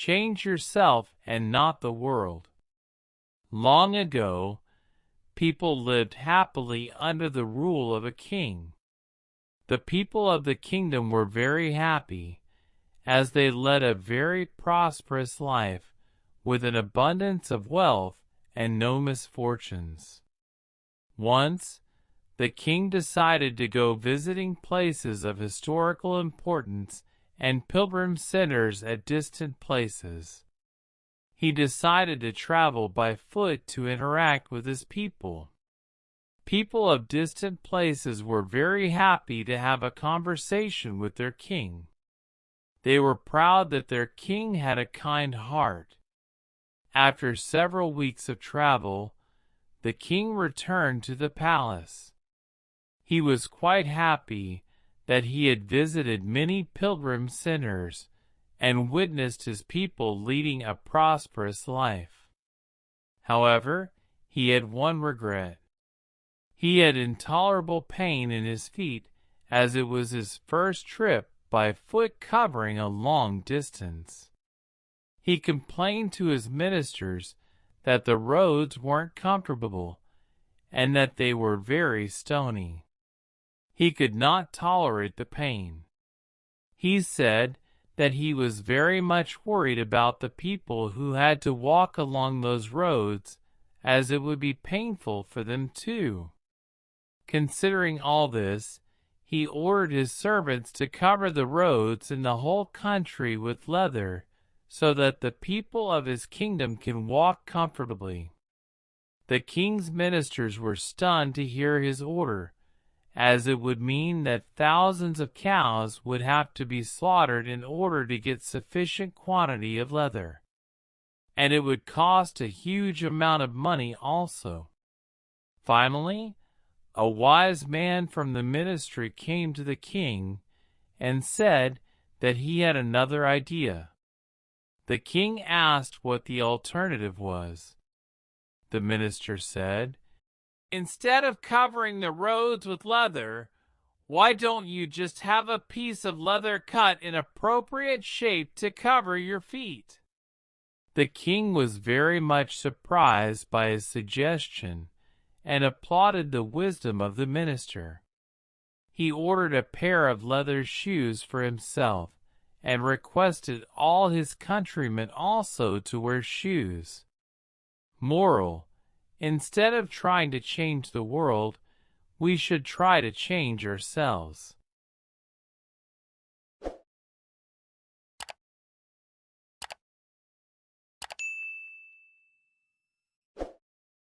change yourself and not the world. Long ago, people lived happily under the rule of a king. The people of the kingdom were very happy, as they led a very prosperous life, with an abundance of wealth and no misfortunes. Once, the king decided to go visiting places of historical importance and pilgrim centers at distant places. He decided to travel by foot to interact with his people. People of distant places were very happy to have a conversation with their king. They were proud that their king had a kind heart. After several weeks of travel, the king returned to the palace. He was quite happy that he had visited many pilgrim centers and witnessed his people leading a prosperous life. However, he had one regret. He had intolerable pain in his feet, as it was his first trip by foot covering a long distance. He complained to his ministers that the roads weren't comfortable and that they were very stony. He could not tolerate the pain. He said that he was very much worried about the people who had to walk along those roads, as it would be painful for them too. Considering all this, he ordered his servants to cover the roads in the whole country with leather, so that the people of his kingdom can walk comfortably. The king's ministers were stunned to hear his order, as it would mean that thousands of cows would have to be slaughtered in order to get sufficient quantity of leather. And it would cost a huge amount of money also. Finally, a wise man from the ministry came to the king and said that he had another idea. The king asked what the alternative was. The minister said, "Instead of covering the roads with leather, why don't you just have a piece of leather cut in appropriate shape to cover your feet?" The king was very much surprised by his suggestion and applauded the wisdom of the minister. He ordered a pair of leather shoes for himself and requested all his countrymen also to wear shoes. Moral: instead of trying to change the world, we should try to change ourselves.